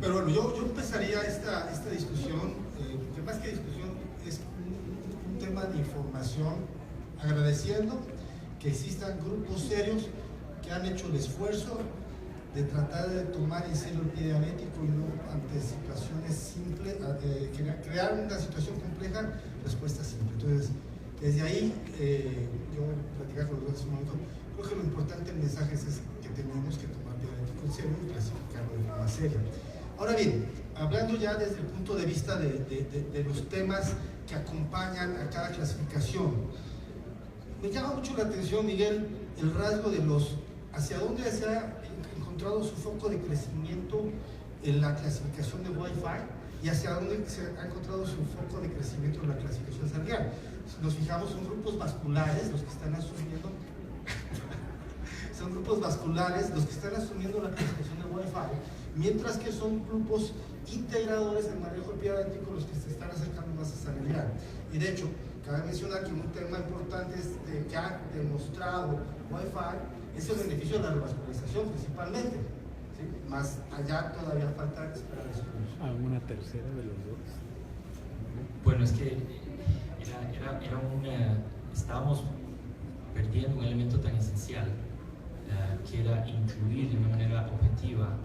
Pero bueno, yo empezaría esta discusión, que más que discusión es un tema de información, agradeciendo que existan grupos serios que han hecho el esfuerzo de tratar de tomar en serio el pie diabético y no ante situaciones simples, crear una situación compleja, respuesta simple. Entonces, desde ahí, yo platicar con los dos hace un momento, creo que lo importante del mensaje es que tenemos que tomar el pie diabético en serio y clasificarlo de forma seria. Ahora bien, hablando ya desde el punto de vista de los temas que acompañan a cada clasificación, me llama mucho la atención, Miguel, el rasgo de hacia dónde se ha encontrado su foco de crecimiento en la clasificación de Wi-Fi y hacia dónde se ha encontrado su foco de crecimiento en la clasificación salarial. Si nos fijamos, son grupos vasculares los que están asumiendo la clasificación de Wi-Fi, mientras que son grupos integradores del manejo del pie diabético los que se están acercando más a salarial. Y de hecho, cabe mencionar que un tema importante que ha demostrado Wi-Fi es el beneficio de la revascularización principalmente, ¿sí? Más allá todavía falta esperar estudios. ¿Alguna tercera de los dos? Bueno, es que estábamos perdiendo un elemento tan esencial que era incluir de una manera objetiva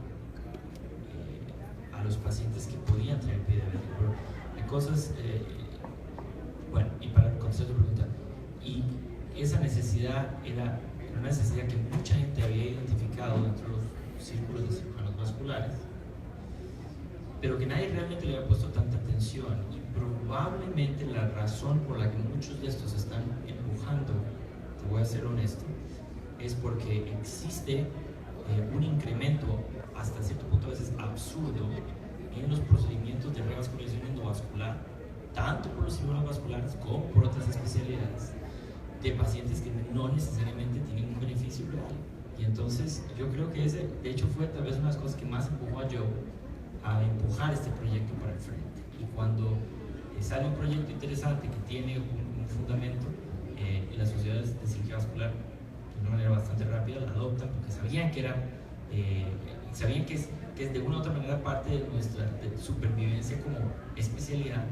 a los pacientes que podían tener pie diabético. Pero hay cosas, bueno, y para contestar tu pregunta, y esa necesidad era una necesidad que mucha gente había identificado dentro de los círculos de cirujanos vasculares, pero que nadie realmente le había puesto tanta atención, y probablemente la razón por la que muchos de estos están empujando, te voy a ser honesto, es porque existe un incremento hasta cierto punto a veces absurdo en los procedimientos de revascularización endovascular, tanto por los cirujanos vasculares como por otras especialidades, de pacientes que no necesariamente tienen un beneficio real. Y entonces yo creo que ese, de hecho, fue tal vez una de las cosas que más empujó a Joe a empujar este proyecto para el frente. Y cuando sale un proyecto interesante que tiene un fundamento, en las sociedades de cirugía vascular de una manera bastante rápida la adoptan, porque sabían que era sabían que es de una u otra manera parte de nuestra supervivencia como especialidad,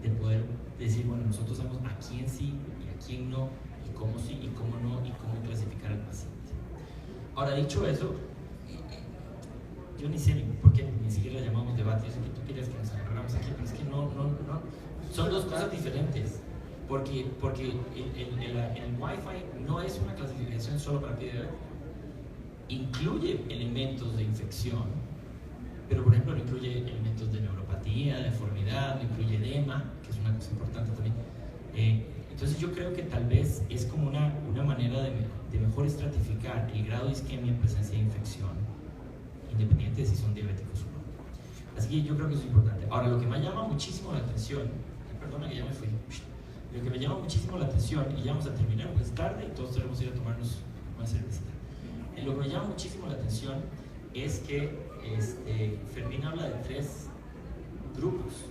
de poder decir, bueno, nosotros sabemos a quién sí y a quién no, y cómo sí y cómo no, y cómo clasificar al paciente. Ahora, dicho eso, yo ni sé ni por qué ni siquiera le llamamos debate. Yo sé que tú querías que nos agarráramos aquí, pero es que no, son dos cosas diferentes, porque el Wi-Fi no es una clasificación solo para pie diabético. Incluye elementos de infección, pero por ejemplo no incluye elementos de neuropatía, de deformidad, no incluye edema, que es una cosa importante también. Entonces yo creo que tal vez es como una manera de mejor estratificar el grado de isquemia en presencia de infección, independiente de si son diabéticos o no. Así que yo creo que eso es importante. Ahora, lo que me llama muchísimo la atención, perdona que ya me fui, lo que me llama muchísimo la atención, y ya vamos a terminar, pues es tarde y todos tenemos que ir a tomarnos una cervecita. Lo que me llama muchísimo la atención es que Fermín habla de 3 grupos,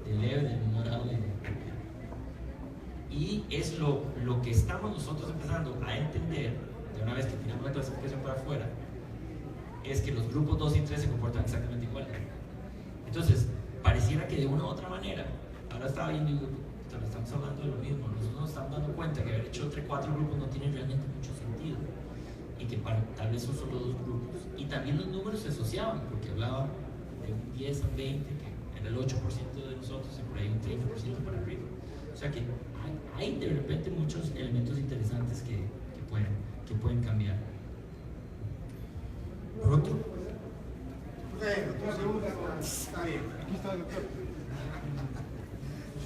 de leve, de moderado y de grave. Y es lo que estamos nosotros empezando a entender, de una vez que tiramos la clasificación para afuera, es que los grupos 2 y 3 se comportan exactamente igual. Entonces, pareciera que de una u otra manera, ahora estaba viendo y digo, estamos hablando de lo mismo, nosotros nos estamos dando cuenta que haber hecho 4 grupos no tiene realmente mucho sentido, y que tal vez son solo 2 grupos, y también los números se asociaban, porque hablaba de un 10 a 20, que era el 8% de nosotros, y por ahí un 30% para arriba. O sea que hay de repente muchos elementos interesantes que pueden cambiar. ¿Por otro? Está bien. Aquí está el doctor.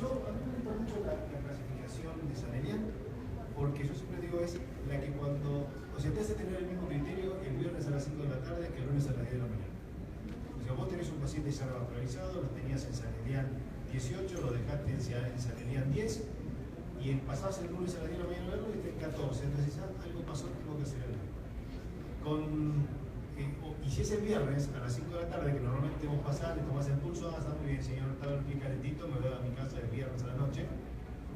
A mí me gusta mucho la clasificación de Salerian, porque yo siempre digo es la que cuando, o sea, te hace tener el mismo criterio el viernes a las 5 de la tarde que el lunes a las 10 de la mañana. O sea, vos tenés un paciente ya vascularizado, lo tenías en Salerian 18, lo dejaste en Salerian 10, y pasás el lunes a las 10 de la mañana y está en 14. Entonces, algo pasó, tengo que hacer algo. Y si es el viernes a las 5 de la tarde, que normalmente vos pasás, le tomás el pulso, está muy bien, señor, está bien calentito, me voy a mi casa el viernes a la noche.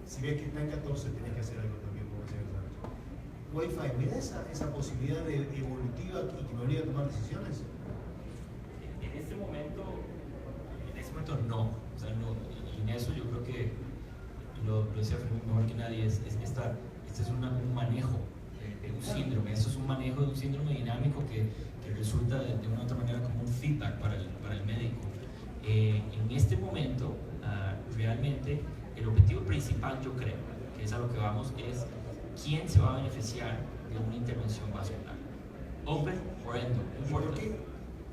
Si ves que está en 14, tenés que hacer algo también como hacer esa noche. Wi-Fi me da esa posibilidad evolutiva y que me obliga a tomar decisiones? En este momento no. O sea, no, en eso yo creo que lo decía Fermín mejor que nadie, este es un manejo de un síndrome. Esto es un manejo de un síndrome dinámico que resulta de una u otra manera como un feedback para el médico. En este momento, realmente, el objetivo principal, yo creo, que es a lo que vamos, es quién se va a beneficiar de una intervención vascular. Open o endo. ¿Por qué?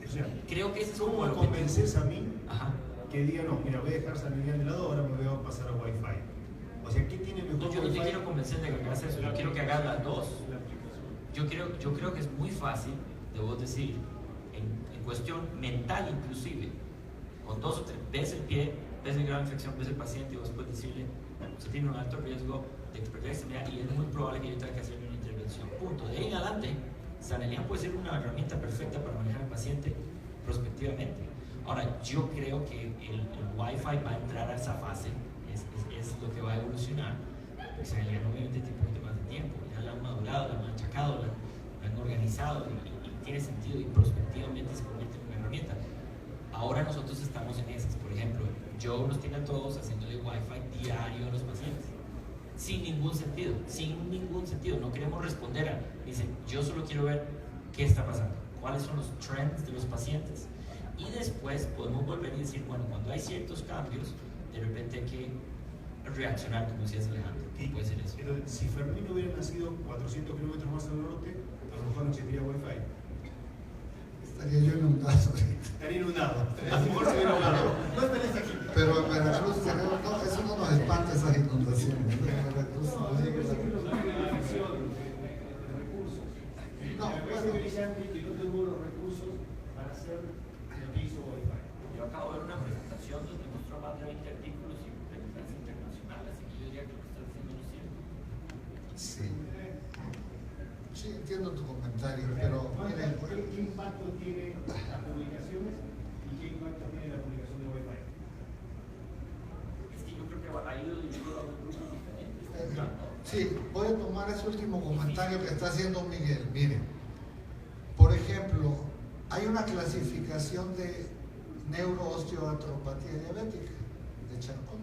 O sea, creo que es ¿cómo me convences a mí Ajá. que diga, no, mira, voy a dejar San Miguel de lado, ahora me voy a pasar a Wi-Fi? O sea, ¿qué tiene mejor? No, yo no te Wi-Fi? quiero convencer de que hagas eso, yo quiero que hagas las dos. Yo creo que es muy fácil de vos decir, en cuestión mental inclusive, con 2 o 3, ves el pie, ves el grado de infección, ves el paciente y vos puedes decirle, usted tiene un alto riesgo de perder extremidad y es muy probable que yo tenga que hacer una intervención. Punto. De ahí en adelante, Sanelian puede ser una herramienta perfecta para manejar al paciente prospectivamente. Ahora, yo creo que el Wi-Fi va a entrar a esa fase, es lo que va a evolucionar. Sanelian obviamente tiene un poquito más de tiempo, ya la han madurado, la han machacado, la han organizado y tiene sentido y prospectivamente se convierte en una herramienta. Ahora nosotros estamos en esas. Por ejemplo, Joe nos tiene a todos haciéndole Wi-Fi diario a los pacientes. Sin ningún sentido. No queremos responder dicen, yo solo quiero ver qué está pasando, cuáles son los trends de los pacientes. Y después podemos volver y decir, bueno, cuando hay ciertos cambios, de repente hay que reaccionar, como decías Alejandro. Puede ser eso. Pero si Fermín hubiera nacido 400 kilómetros más al norte, a lo mejor no existiría Wi-Fi. Estaría yo inundado. Estaría inundado. A lo mejor se hubiera ahogado. No estarías aquí. Pero en Veracruz, no, eso no nos espanta esas inundaciones. En Veracruz no llega la... No, bueno. Que no tengo los recursos para hacer el piso Wi-Fi. Yo acabo de ver una presentación donde mostró más de 20 artículos y referencias internacionales, así que yo diría que lo que está diciendo no es cierto. Sí. Sí, entiendo tu comentario, pero miren, ¿Qué impacto tiene las publicaciones y qué impacto tiene la publicación de Wi-Fi? Es que yo creo que ha ido dividido a dos grupos diferentes. sí, voy a tomar ese último comentario que está haciendo Miguel. Miren, por ejemplo, hay una clasificación de neuroosteoartropatía diabética de Charcot,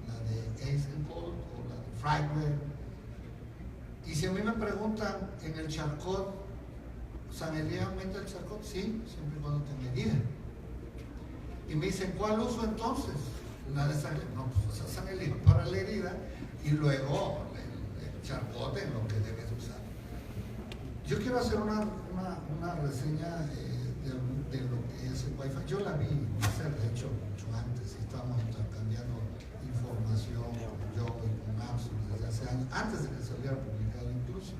la de Eisenholt o la de Freyberg. Y si a mí me preguntan en el Charcot, ¿Sanelian aumenta el Charcot? Sí, siempre y cuando te medida. Y me dicen, ¿cuál uso entonces? La de Sanelian. No, pues usa Sanelian para la herida y luego el Charcot en lo que debes usar. Yo quiero hacer una reseña de lo que es el Wi-Fi. Yo la vi hacer, de hecho, mucho antes. Estábamos intercambiando información con yo y con Amazon desde hace años, antes de que se hubiera publicado incluso.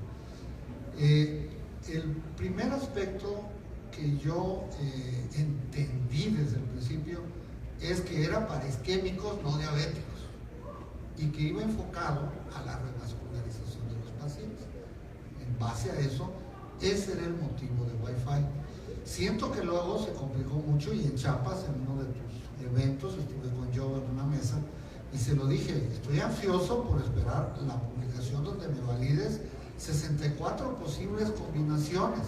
El primer aspecto que yo entendí desde el principio es que era para isquémicos no diabéticos y que iba enfocado a la revascularización de los pacientes. En base a eso, ese era el motivo de Wi-Fi. Siento que luego se complicó mucho y en Chiapas, en uno de tus eventos, estuve con Joe en una mesa y se lo dije, estoy ansioso por esperar la publicación donde me valides 64 posibles combinaciones.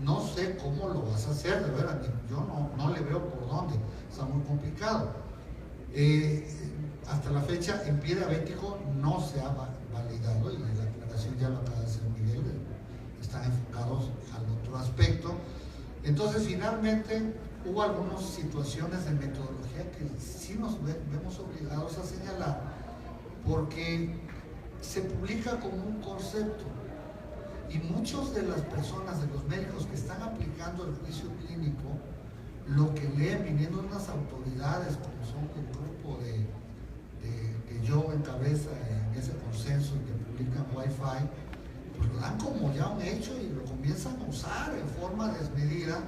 No sé cómo lo vas a hacer, de verdad, yo no le veo por dónde, está muy complicado. Hasta la fecha, en pie diabético no se ha validado y la aclaración ya lo acaba de hacer Miguel, están enfocados al otro aspecto. Entonces, finalmente, hubo algunas situaciones de metodología que sí nos vemos obligados a señalar, porque se publica como un concepto y muchos de las personas, de los médicos que están aplicando el juicio clínico, lo que leen viniendo de unas autoridades como son el grupo que yo encabeza en ese consenso y que publican Wi-Fi, pues lo dan como ya un hecho y lo comienzan a usar en forma desmedida,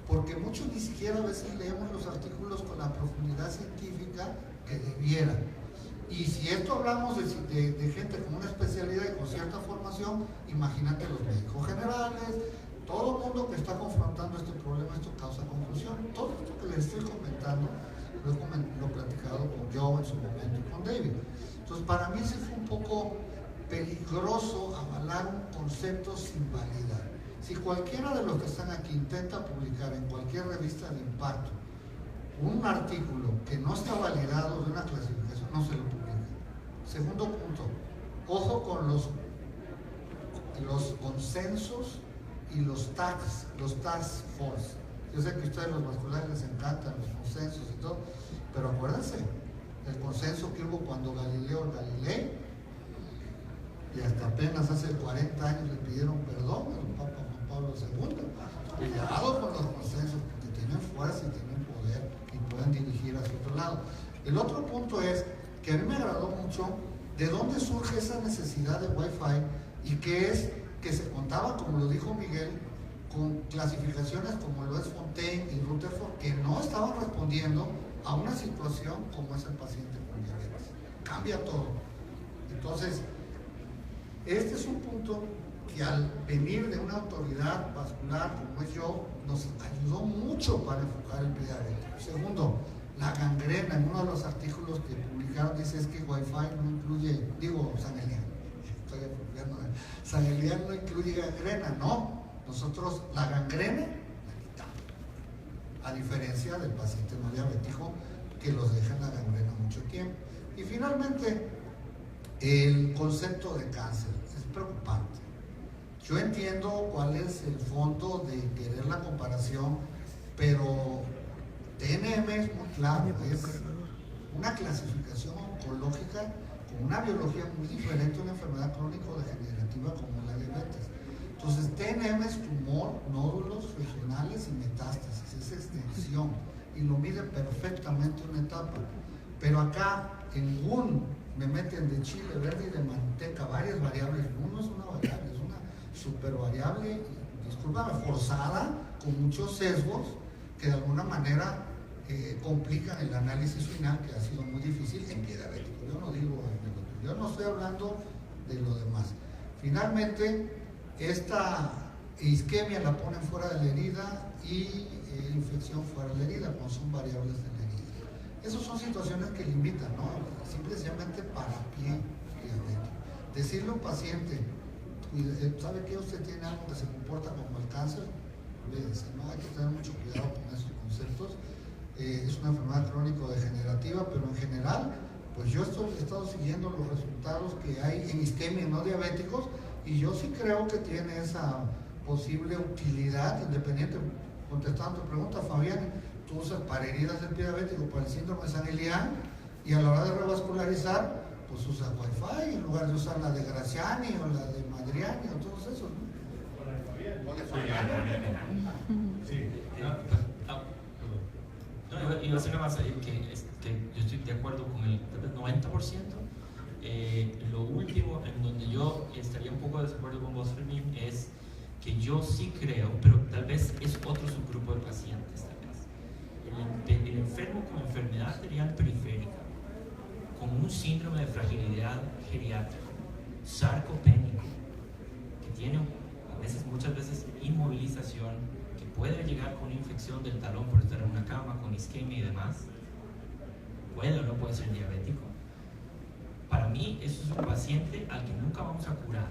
porque muchos ni siquiera a veces leemos los artículos con la profundidad científica que debieran. Y si esto hablamos de gente con una especialidad y con cierta formación, imagínate los médicos generales, todo el mundo que está confrontando este problema, esto causa confusión. Todo esto que les estoy comentando, lo he platicado con Joe en su momento y con David. Entonces, para mí sí fue un poco peligroso avalar un concepto sin validar. Si cualquiera de los que están aquí intenta publicar en cualquier revista de impacto un artículo que no está validado de una clasificación, no se lo publica. Segundo punto, ojo con los consensos y los task force. Yo sé que a ustedes los vasculares les encantan los consensos y todo, pero acuérdense, el consenso que hubo cuando Galileo Galilei, y hasta apenas hace 40 años le pidieron perdón al Papa Juan Pablo II. Cuidado con los consensos, porque tienen fuerza y tienen poder y pueden dirigir hacia otro lado. El otro punto es que a mí me agradó mucho de dónde surge esa necesidad de Wi-Fi y que es que se contaba, como lo dijo Miguel, con clasificaciones como lo es Fontaine y Rutherford que no estaban respondiendo a una situación como es el paciente con diabetes. Cambia todo. Entonces, este es un punto que al venir de una autoridad vascular como es yo, nos ayudó mucho para enfocar el diabetes. Segundo, la gangrena. En uno de los artículos que publicaron dice es que Wi-Fi no incluye, San Elian, San Elian no incluye gangrena, no. Nosotros la gangrena la quitamos, a diferencia del paciente no diabético que los deja en la gangrena mucho tiempo. Y finalmente, el concepto de cáncer es preocupante. Yo entiendo cuál es el fondo de querer la comparación, pero TNM es muy claro, es una clasificación oncológica con una biología muy diferente a una enfermedad crónico-degenerativa como la diabetes. Entonces, TNM es tumor, nódulos regionales y metástasis, es extensión, y lo mide perfectamente una etapa. Pero acá, en GUN, me meten de chile verde y de manteca, varias variables. GUN no es una variable, es una supervariable, discúlpame, forzada, con muchos sesgos, que de alguna manera complican el análisis final, que ha sido muy difícil en pie diabético. Yo no digo, yo no estoy hablando de lo demás. Finalmente, esta isquemia la ponen fuera de la herida y infección fuera de la herida, como son variables de la herida. Esas son situaciones que limitan, ¿no? Simplemente para pie diabético. Decirle a un paciente, ¿sabe que usted tiene algo que se comporta como el cáncer? Olvídense, ¿no? Hay que tener mucho cuidado con esos conceptos. Es una enfermedad crónico-degenerativa, pero en general, pues yo he estado siguiendo los resultados que hay en isquemia no diabéticos, y yo sí creo que tiene esa posible utilidad independiente. Contestando tu pregunta, Fabián, tú usas para heridas del pie diabético, para el síndrome de San Elian, y a la hora de revascularizar, pues usas Wi-Fi en lugar de usar la de Graziani o la de Madriani o todos esos, ¿no? No, iba a ser nada más que yo estoy de acuerdo con el 90%. Lo último en donde yo estaría un poco de desacuerdo con vos, Fermín, es que yo sí creo, pero tal vez es otro subgrupo de pacientes, tal vez. El enfermo con enfermedad arterial periférica, con un síndrome de fragilidad geriátrica, sarcopénico, que tiene muchas veces inmovilización, que puede llegar con infección del talón por estar en una cama, con isquemia y demás, puede o no puede ser diabético. Para mí, eso es un paciente al que nunca vamos a curar.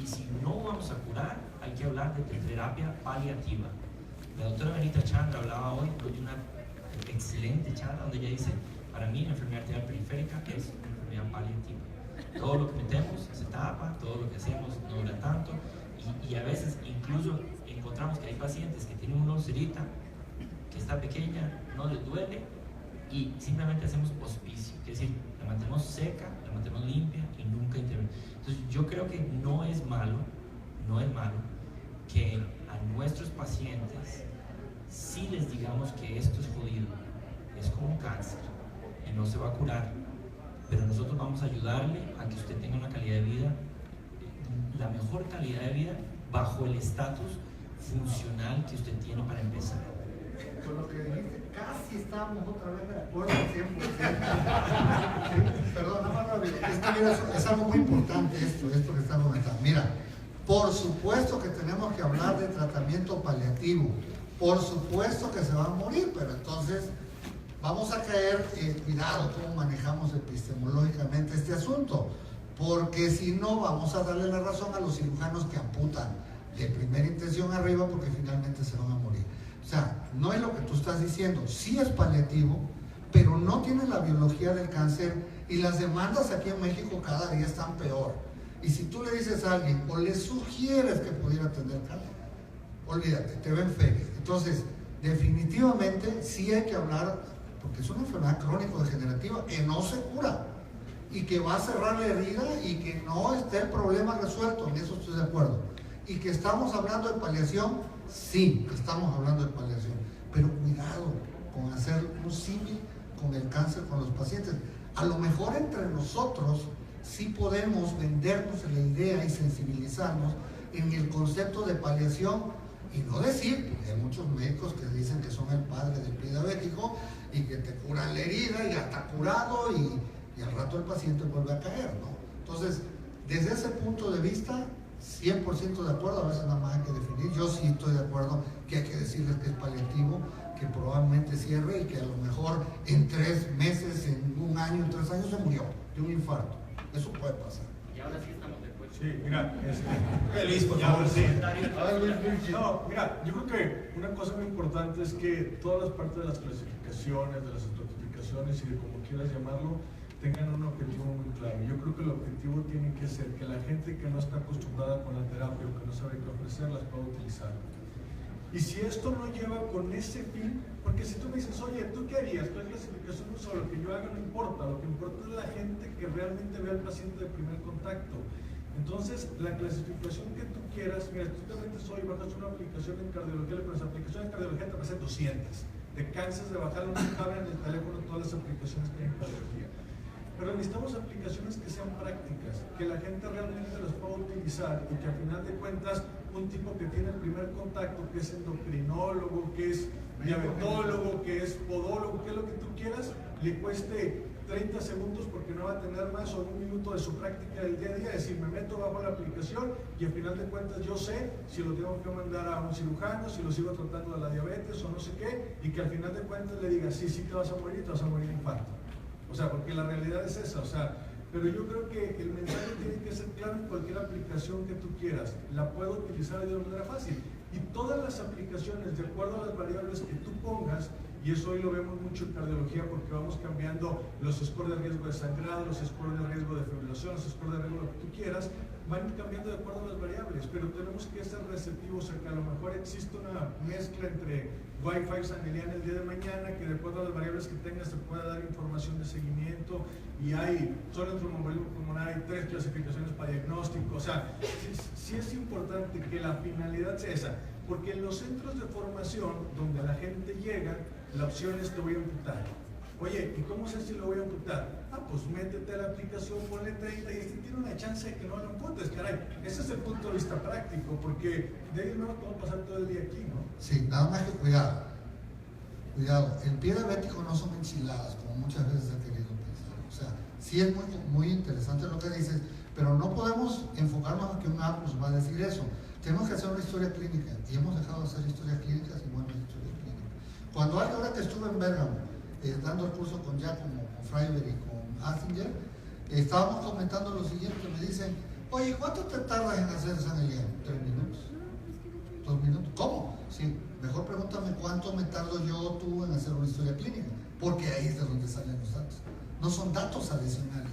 Y si no vamos a curar, hay que hablar de terapia paliativa. La doctora Benita Chandra hablaba hoy de una excelente charla donde ella dice, para mí la enfermedad arterial periférica es una enfermedad paliativa. Todo lo que metemos se tapa, todo lo que hacemos no dura tanto, y a veces incluso encontramos que hay pacientes que tienen una ulcerita que está pequeña, no les duele, y simplemente hacemos hospicio, es decir, la mantenemos seca, la mantenemos limpia y nunca intervenimos. Entonces yo creo que no es malo que a nuestros pacientes sí les digamos que esto es jodido, es como un cáncer y no se va a curar, pero nosotros vamos a ayudarle a que usted tenga una calidad de vida, la mejor calidad de vida bajo el estatus funcional que usted tiene para empezar. Con lo que dijiste, casi estábamos otra vez de acuerdo al 100%. Perdón, nada más rápido. Es que mira, es algo muy importante esto que está comentando. Mira, por supuesto que tenemos que hablar de tratamiento paliativo. Por supuesto que se van a morir, pero entonces vamos a caer, cuidado cómo manejamos epistemológicamente este asunto. porque si no vamos a darle la razón a los cirujanos que amputan de primera intención arriba porque finalmente se van a morir. O sea, no es lo que tú estás diciendo, sí es paliativo, pero no tiene la biología del cáncer y las demandas aquí en México cada día están peor. Y si tú le dices a alguien o le sugieres que pudiera tener cáncer, olvídate, te ven feria. Entonces, definitivamente sí hay que hablar, porque es una enfermedad crónico-degenerativa que no se cura y que va a cerrar la herida y que no esté el problema resuelto, en eso estoy de acuerdo. Y que estamos hablando de paliación, sí, estamos hablando de paliación, pero cuidado con hacer un símil con el cáncer con los pacientes. A lo mejor entre nosotros sí podemos vendernos la idea y sensibilizarnos en el concepto de paliación y no decir, porque hay muchos médicos que dicen que son el padre del pie diabético y que te curan la herida y ya está curado y al rato el paciente vuelve a caer, ¿no? Entonces, desde ese punto de vista, 100% de acuerdo, a veces nada más hay que definir. Yo sí estoy de acuerdo que hay que decirles que es paliativo, que probablemente cierre y que a lo mejor en 3 meses, en 1 año, en 3 años se murió de un infarto. Eso puede pasar. Y ahora sí estamos de acuerdo. Sí, mira, Luis, por favor, sí. No, mira, yo creo que una cosa muy importante es que todas las partes de las clasificaciones, de las estratificaciones y de como quieras llamarlo, tengan un objetivo muy claro. Yo creo que el objetivo tiene que ser que la gente que no está acostumbrada con la terapia o que no sabe qué ofrecer, las pueda utilizar. Y si esto no lleva con ese fin, porque si tú me dices, oye, ¿tú qué harías? ¿Cuál clasificación uso? Lo que yo haga no importa, lo que importa es la gente que realmente ve al paciente de primer contacto. Entonces, la clasificación que tú quieras, mira, tú te metes hoy, bajas una aplicación en cardiología, le pones aplicación en cardiología, te aparecen 200. Te cansas de bajarlo, no caben en el teléfono todas las aplicaciones que hay en cardiología. Pero necesitamos aplicaciones que sean prácticas, que la gente realmente las pueda utilizar y que al final de cuentas un tipo que tiene el primer contacto, que es endocrinólogo, que es diabetólogo, que es podólogo, que es lo que tú quieras, le cueste 30 segundos porque no va a tener más o 1 minuto de su práctica del día a día, es decir, me meto bajo la aplicación y al final de cuentas yo sé si lo tengo que mandar a un cirujano, si lo sigo tratando de la diabetes o no sé qué, y que al final de cuentas le diga, sí, sí te vas a morir, te vas a morir de infarto. O sea, porque la realidad es esa, o sea, pero yo creo que el mensaje tiene que ser claro en cualquier aplicación que tú quieras, la puedo utilizar de una manera fácil. Y todas las aplicaciones, de acuerdo a las variables que tú pongas, y eso hoy lo vemos mucho en cardiología porque vamos cambiando los scores de riesgo de sangrado, los scores de riesgo de fibrilación, los scores de riesgo de lo que tú quieras, van cambiando de acuerdo a las variables, pero tenemos que ser receptivos a que a lo mejor existe una mezcla entre Wi-Fi sanguínea el día de mañana, que de acuerdo a las variables que tengas te pueda dar información de seguimiento, y hay solo en tromboembolismo pulmonar hay 3 clasificaciones para diagnóstico. O sea, sí es importante que la finalidad sea esa, porque en los centros de formación donde la gente llega, la opción es te voy a amputar. Oye, ¿y cómo sé si lo voy a amputar? Ah, pues métete a la aplicación, ponle 30 y tiene una chance de que no lo amputes, caray. Ese es el punto de vista práctico, porque de ahí no podemos pasar todo el día aquí, ¿no? Sí, nada más que cuidado. Cuidado, el pie diabético no son enchiladas, como muchas veces he querido pensar. O sea, sí es muy, muy interesante lo que dices, pero no podemos enfocarnos a que un app nos va a decir eso. Tenemos que hacer una historia clínica, y hemos dejado de hacer historias clínicas y buenas historias clínicas. Cuando ahora que estuve en Bérgamo, dando el curso con Giacomo, con Freiberg y con Astinger, estábamos comentando lo siguiente, me dicen, oye, ¿cuánto te tardas en hacer esa analítica? 3 minutos. 2 minutos. ¿Cómo? Sí, mejor pregúntame cuánto me tardo yo tú en hacer una historia clínica, porque ahí es de donde salen los datos. No son datos adicionales.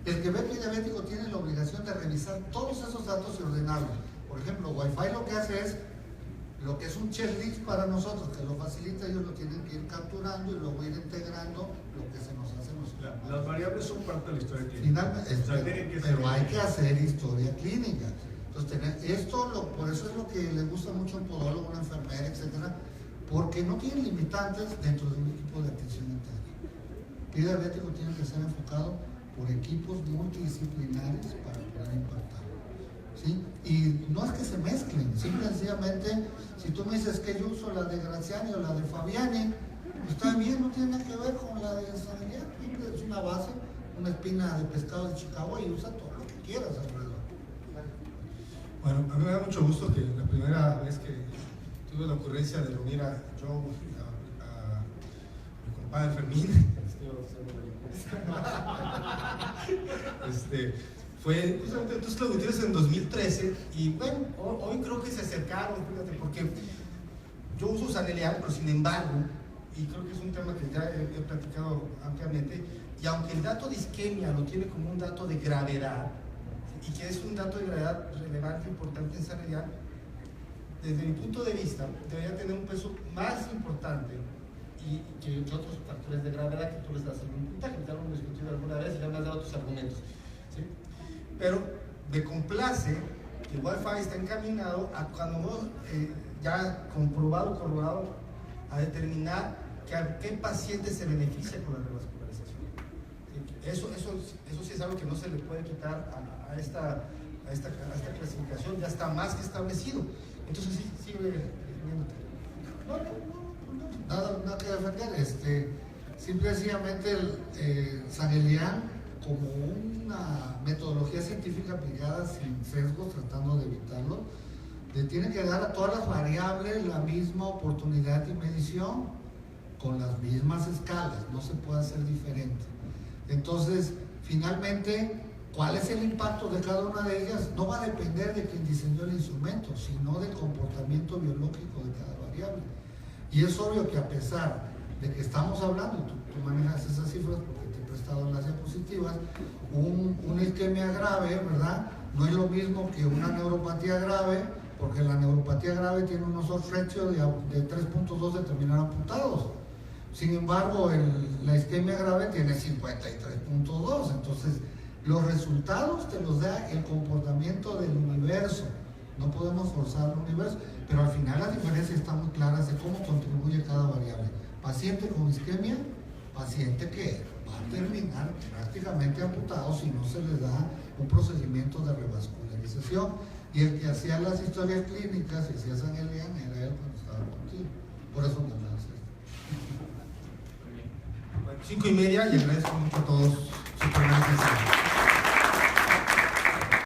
El que ve pie diabético tiene la obligación de revisar todos esos datos y ordenarlos. Por ejemplo, Wi-Fi lo que hace es lo que es un checklist para nosotros, que lo facilita, ellos lo tienen que ir capturando y luego ir integrando lo que se nos hace en los Las variables son parte de la historia clínica. Finalmente, O sea, pero hay que hacer historia clínica. Entonces, por eso es lo que le gusta mucho a un podólogo, una enfermera, etcétera, porque no tienen limitantes dentro de un equipo de atención integral. El pie diabético tiene que ser enfocado por equipos multidisciplinares para poder impactar. ¿Sí? Y no es que se mezclen, simple y sencillamente, si tú me dices que yo uso la de Graziani o la de Fabiani, pues está bien, no tiene nada que ver con la de Sanelier, es una base, una espina de pescado de Chicago y usa todo lo que quieras alrededor. Bueno, a mí me da mucho gusto que la primera vez que tuve la ocurrencia de reunir a Joe, a mi compadre Fermín, Fue justamente entonces Claudio Gutiérrez en 2013 y bueno, hoy creo que se acercaron, fíjate, porque yo uso Sanelian, pero sin embargo, y creo que es un tema que ya he platicado ampliamente, y aunque el dato de isquemia lo tiene como un dato de gravedad, y que es un dato de gravedad relevante, importante en Sanelian, desde mi punto de vista, debería tener un peso más importante y que otros factores de gravedad que tú les das en un puntaje, ya lo hemos discutido alguna vez y ya me has dado tus argumentos, ¿sí? Pero me complace que el Wi-Fi está encaminado a cuando ya corroborado a determinar qué paciente se beneficia con la revascularización. Eso sí es algo que no se le puede quitar a esta clasificación, ya está más que establecido. Entonces sí, sigue viéndote. Nada que defender. Simple y sencillamente Sanelian, como una metodología científica aplicada sin sesgos, tratando de evitarlo, le tiene que dar a todas las variables la misma oportunidad de medición con las mismas escalas, no se puede hacer diferente. Entonces, finalmente, ¿cuál es el impacto de cada una de ellas? No va a depender de quien diseñó el instrumento, sino del comportamiento biológico de cada variable. Y es obvio que a pesar de que estamos hablando, tú manejas esas cifras porque te he prestado en las diapositivas, una isquemia grave, ¿verdad? No es lo mismo que una neuropatía grave, porque la neuropatía grave tiene unos odds ratio de 3.2 de terminar amputados. Sin embargo, la isquemia grave tiene 53.2, entonces los resultados te los da el comportamiento del universo. No podemos forzar el universo, pero al final las diferencias están muy claras de cómo contribuye cada variable. Paciente con isquemia, paciente que va a terminar prácticamente amputado si no se le da un procedimiento de revascularización. Y el que hacía las historias clínicas y hacía Sanelian era él cuando estaba contigo. Por eso me hablas. 5:30 y agradezco mucho a todos.